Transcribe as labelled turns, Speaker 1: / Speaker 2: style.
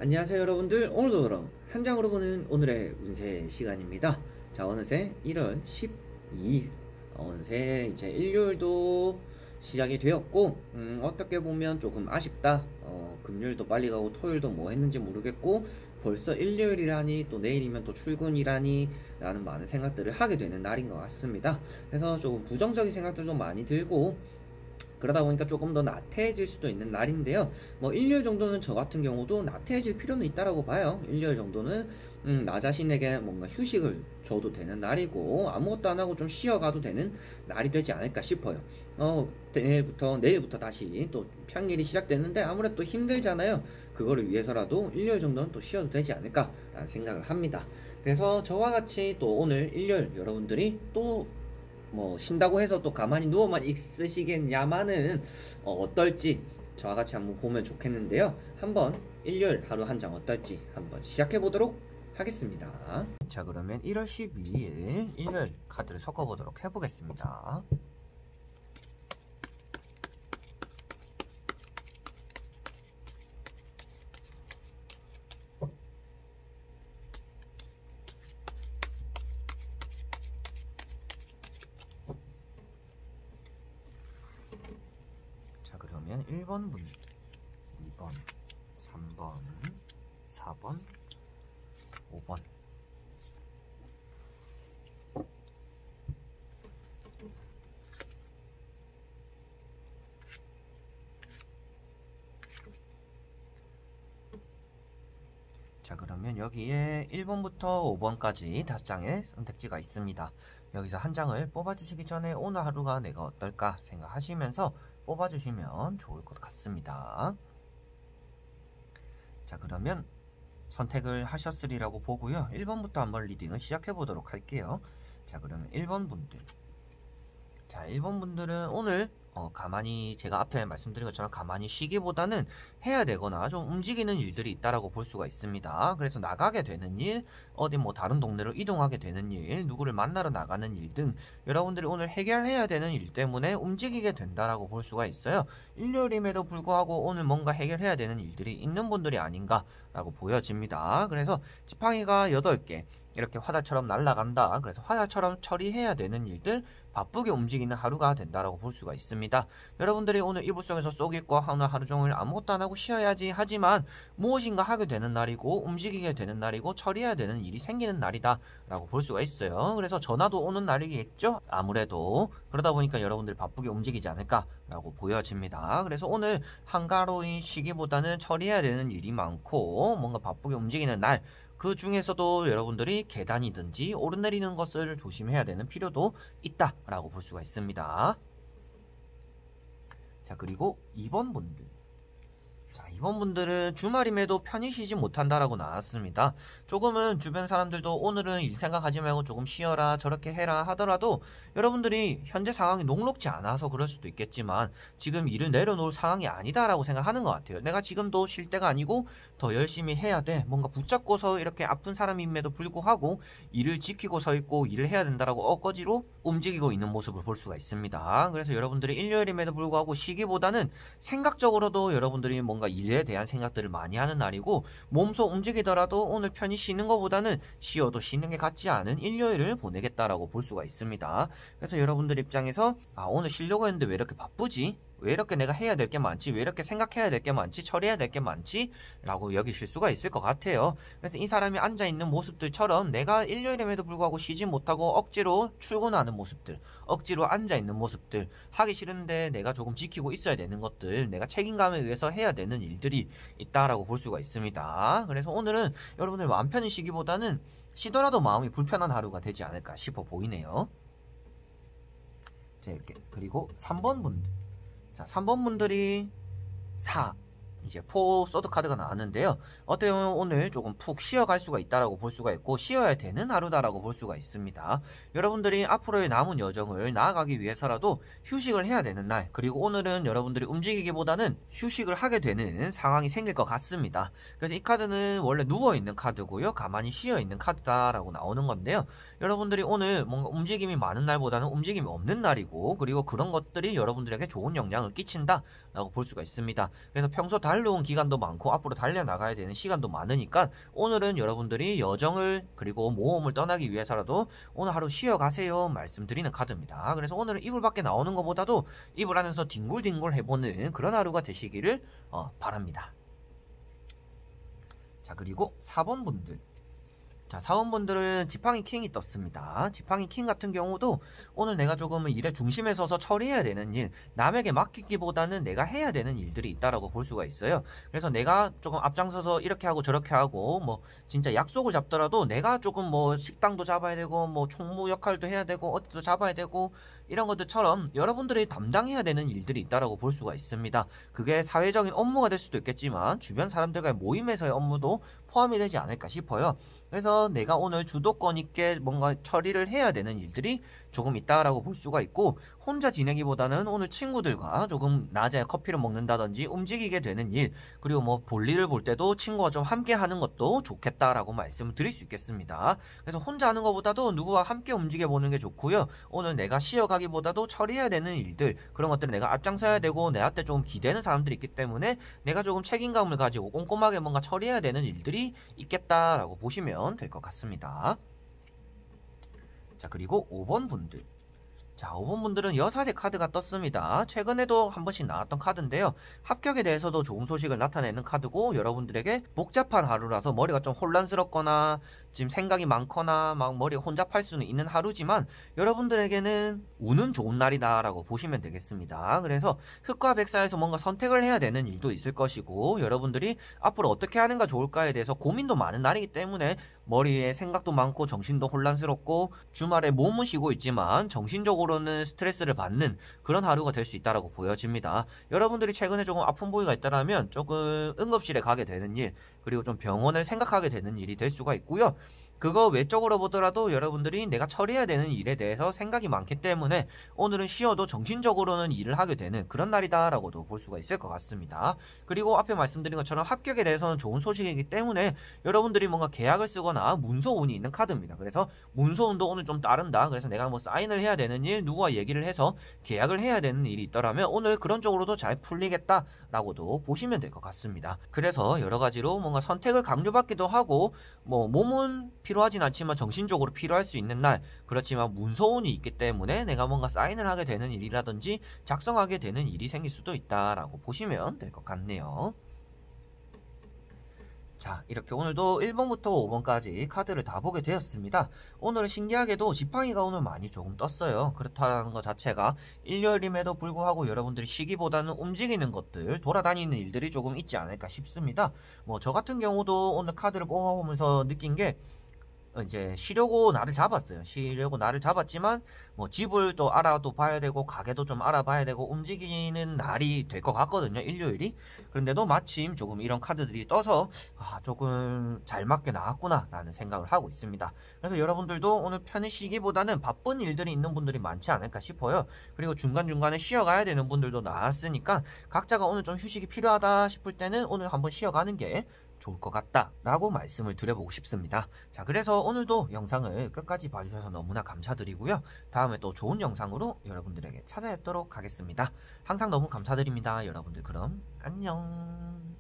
Speaker 1: 안녕하세요 여러분들, 오늘도 그럼 한 장으로 보는 오늘의 운세 시간입니다. 자, 어느새 1월 12일, 어느새 이제 일요일도 시작이 되었고, 어떻게 보면 조금 아쉽다. 금요일도 빨리 가고 토요일도 뭐 했는지 모르겠고 벌써 일요일이라니, 또 내일이면 또 출근이라니 라는 많은 생각들을 하게 되는 날인 것 같습니다. 그래서 조금 부정적인 생각들도 많이 들고, 그러다 보니까 조금 더 나태해질 수도 있는 날인데요. 뭐 일요일 정도는 저 같은 경우도 나태해질 필요는 있다라고 봐요. 일요일 정도는 나 자신에게 뭔가 휴식을 줘도 되는 날이고, 아무것도 안 하고 좀 쉬어가도 되는 날이 되지 않을까 싶어요. 내일부터 다시 또 평일이 시작됐는데 아무래도 또 힘들잖아요. 그거를 위해서라도 일요일 정도는 또 쉬어도 되지 않을까라는 생각을 합니다. 그래서 저와 같이 또 오늘 일요일 여러분들이 또 뭐 쉰다고 해서 또 가만히 누워만 있으시겠냐마는 어떨지 저와 같이 한번 보면 좋겠는데요. 한번 일요일 하루 한 장 어떨지 한번 시작해 보도록 하겠습니다. 자, 그러면 1월 12일 일요일 카드를 섞어 보도록 해보겠습니다. 자, 그러면 1번 분, 2번, 3번, 4번, 5번. 자, 그러면 여기에 1번부터 5번까지 5장의 선택지가 있습니다. 여기서 한 장을 뽑아주시기 전에 오늘 하루가 내가 어떨까 생각하시면서 뽑아주시면 좋을 것 같습니다. 자, 그러면 선택을 하셨으리라고 보고요. 1번부터 한번 리딩을 시작해 보도록 할게요. 자, 그러면 1번 분들. 자, 1번 분들은 오늘 가만히, 제가 앞에 말씀드린 것처럼 가만히 쉬기보다는 해야 되거나 좀 움직이는 일들이 있다라고 볼 수가 있습니다. 그래서 나가게 되는 일, 어디 뭐 다른 동네로 이동하게 되는 일, 누구를 만나러 나가는 일 등 여러분들이 오늘 해결해야 되는 일 때문에 움직이게 된다라고 볼 수가 있어요. 일요일임에도 불구하고 오늘 뭔가 해결해야 되는 일들이 있는 분들이 아닌가라고 보여집니다. 그래서 지팡이가 8개 이렇게 화살처럼 날아간다. 그래서 화살처럼 처리해야 되는 일들, 바쁘게 움직이는 하루가 된다라고 볼 수가 있습니다. 여러분들이 오늘 이불 속에서 쏙 있고 오늘 하루 종일 아무것도 안 하고 쉬어야지 하지만 무엇인가 하게 되는 날이고, 움직이게 되는 날이고, 처리해야 되는 일이 생기는 날이다 라고 볼 수가 있어요. 그래서 전화도 오는 날이겠죠? 아무래도 그러다 보니까 여러분들이 바쁘게 움직이지 않을까 라고 보여집니다. 그래서 오늘 한가로이 쉬기보다는 처리해야 되는 일이 많고 뭔가 바쁘게 움직이는 날, 그 중에서도 여러분들이 계단이든지 오르내리는 것을 조심해야 되는 필요도 있다라고 볼 수가 있습니다. 자, 그리고 2번 분들. 자, 2번 분들은 주말임에도 편히 쉬지 못한다라고 나왔습니다. 조금은 주변 사람들도 오늘은 일 생각하지 말고 조금 쉬어라, 저렇게 해라 하더라도 여러분들이 현재 상황이 녹록지 않아서 그럴 수도 있겠지만 지금 일을 내려놓을 상황이 아니다라고 생각하는 것 같아요. 내가 지금도 쉴 때가 아니고 더 열심히 해야 돼. 뭔가 붙잡고서 이렇게 아픈 사람임에도 불구하고 일을 지키고 서 있고 일을 해야 된다라고 억거지로 움직이고 있는 모습을 볼 수가 있습니다. 그래서 여러분들이 일요일임에도 불구하고 쉬기보다는 생각적으로도 여러분들이 뭔가 일에 대한 생각들을 많이 하는 날이고, 몸소 움직이더라도 오늘 편히 쉬는 것보다는 쉬어도 쉬는 게 같지 않은 일요일을 보내겠다라고 볼 수가 있습니다. 그래서 여러분들 입장에서 오늘 쉬려고 했는데 왜 이렇게 바쁘지? 왜 이렇게 내가 해야 될 게 많지? 왜 이렇게 생각해야 될 게 많지? 처리해야 될 게 많지? 라고 여기실 수가 있을 것 같아요. 그래서 이 사람이 앉아있는 모습들처럼 내가 일요일임에도 불구하고 쉬지 못하고 억지로 출근하는 모습들, 억지로 앉아있는 모습들, 하기 싫은데 내가 조금 지키고 있어야 되는 것들, 내가 책임감에 의해서 해야 되는 일들이 있다라고 볼 수가 있습니다. 그래서 오늘은 여러분들 마음 편히 쉬기보다는 쉬더라도 마음이 불편한 하루가 되지 않을까 싶어 보이네요. 자, 이렇게. 그리고 3번 분들. 자, 3번 분들이 이제 4 소드 카드가 나왔는데요. 어떻게 보면 오늘 조금 푹 쉬어갈 수가 있다라고 볼 수가 있고, 쉬어야 되는 하루다라고 볼 수가 있습니다. 여러분들이 앞으로의 남은 여정을 나아가기 위해서라도 휴식을 해야 되는 날, 그리고 오늘은 여러분들이 움직이기보다는 휴식을 하게 되는 상황이 생길 것 같습니다. 그래서 이 카드는 원래 누워있는 카드고요, 가만히 쉬어있는 카드다라고 나오는 건데요. 여러분들이 오늘 뭔가 움직임이 많은 날보다는 움직임이 없는 날이고, 그리고 그런 것들이 여러분들에게 좋은 영향을 끼친다라고 볼 수가 있습니다. 그래서 평소 달려온 기간도 많고 앞으로 달려나가야 되는 시간도 많으니까 오늘은 여러분들이 여정을 그리고 모험을 떠나기 위해서라도 오늘 하루 쉬어가세요 말씀드리는 카드입니다. 그래서 오늘은 이불 밖에 나오는 것보다도 이불 안에서 뒹굴뒹굴 해보는 그런 하루가 되시기를 바랍니다. 자, 그리고 4번 분들. 자, 사원분들은 지팡이 킹이 떴습니다. 지팡이 킹 같은 경우도 오늘 내가 조금은 일에 중심에 서서 처리해야 되는 일, 남에게 맡기기보다는 내가 해야 되는 일들이 있다라고 볼 수가 있어요. 그래서 내가 조금 앞장서서 이렇게 하고 저렇게 하고 뭐 진짜 약속을 잡더라도 내가 조금 뭐 식당도 잡아야 되고 뭐 총무 역할도 해야 되고 어디도 잡아야 되고 이런 것들처럼 여러분들이 담당해야 되는 일들이 있다라고 볼 수가 있습니다. 그게 사회적인 업무가 될 수도 있겠지만 주변 사람들과의 모임에서의 업무도 포함이 되지 않을까 싶어요. 그래서 내가 오늘 주도권 있게 뭔가 처리를 해야 되는 일들이 조금 있다라고 볼 수가 있고, 혼자 지내기보다는 오늘 친구들과 조금 낮에 커피를 먹는다든지 움직이게 되는 일, 그리고 뭐 볼일을 볼 때도 친구와 좀 함께 하는 것도 좋겠다라고 말씀을 드릴 수 있겠습니다. 그래서 혼자 하는 것보다도 누구와 함께 움직여 보는 게 좋고요. 오늘 내가 쉬어가기보다도 처리해야 되는 일들, 그런 것들을 내가 앞장서야 되고 내한테 조금 기대는 사람들이 있기 때문에 내가 조금 책임감을 가지고 꼼꼼하게 뭔가 처리해야 되는 일들이 있겠다라고 보시면 될 것 같습니다. 자, 그리고 5번 분들. 자, 5번 분들은 여사제 카드가 떴습니다. 최근에도 한 번씩 나왔던 카드인데요. 합격에 대해서도 좋은 소식을 나타내는 카드고, 여러분들에게 복잡한 하루라서 머리가 좀 혼란스럽거나 지금 생각이 많거나 막 머리가 혼잡할 수는 있는 하루지만 여러분들에게는 운은 좋은 날이다 라고 보시면 되겠습니다. 그래서 흑과 백사에서 뭔가 선택을 해야 되는 일도 있을 것이고, 여러분들이 앞으로 어떻게 하는가 좋을까에 대해서 고민도 많은 날이기 때문에 머리에 생각도 많고 정신도 혼란스럽고 주말에 몸은 쉬고 있지만 정신적으로는 스트레스를 받는 그런 하루가 될 수 있다고 보여집니다. 여러분들이 최근에 조금 아픈 부위가 있다면 조금 응급실에 가게 되는 일, 그리고 좀 병원을 생각하게 되는 일이 될 수가 있고요. 그거 외적으로 보더라도 여러분들이 내가 처리해야 되는 일에 대해서 생각이 많기 때문에 오늘은 쉬어도 정신적으로는 일을 하게 되는 그런 날이다라고도 볼 수가 있을 것 같습니다. 그리고 앞에 말씀드린 것처럼 합격에 대해서는 좋은 소식이기 때문에 여러분들이 뭔가 계약을 쓰거나 문서운이 있는 카드입니다. 그래서 문서운도 오늘 좀 따른다. 그래서 내가 뭐 사인을 해야 되는 일, 누구와 얘기를 해서 계약을 해야 되는 일이 있더라면 오늘 그런 쪽으로도 잘 풀리겠다라고도 보시면 될 것 같습니다. 그래서 여러 가지로 뭔가 선택을 강요받기도 하고 뭐 몸은 필요하진 않지만 정신적으로 필요할 수 있는 날, 그렇지만 문서운이 있기 때문에 내가 뭔가 사인을 하게 되는 일이라든지 작성하게 되는 일이 생길 수도 있다라고 보시면 될 것 같네요. 자, 이렇게 오늘도 1번부터 5번까지 카드를 다 보게 되었습니다. 오늘은 신기하게도 지팡이가 오늘 많이 조금 떴어요. 그렇다는 것 자체가 일요일임에도 불구하고 여러분들이 쉬기보다는 움직이는 것들, 돌아다니는 일들이 조금 있지 않을까 싶습니다. 뭐 저 같은 경우도 오늘 카드를 뽑아보면서 느낀 게 이제 쉬려고 날을 잡았지만 뭐 집을 또 알아도 봐야 되고 가게도 좀 알아봐야 되고 움직이는 날이 될 것 같거든요, 일요일이. 그런데도 마침 조금 이런 카드들이 떠서 조금 잘 맞게 나왔구나 라는 생각을 하고 있습니다. 그래서 여러분들도 오늘 편히 쉬기보다는 바쁜 일들이 있는 분들이 많지 않을까 싶어요. 그리고 중간중간에 쉬어가야 되는 분들도 나왔으니까 각자가 오늘 좀 휴식이 필요하다 싶을 때는 오늘 한번 쉬어가는 게 좋을 것 같다 라고 말씀을 드려보고 싶습니다. 자, 그래서 오늘도 영상을 끝까지 봐주셔서 너무나 감사드리고요. 다음에 또 좋은 영상으로 여러분들에게 찾아뵙도록 하겠습니다. 항상 너무 감사드립니다. 여러분들 그럼 안녕.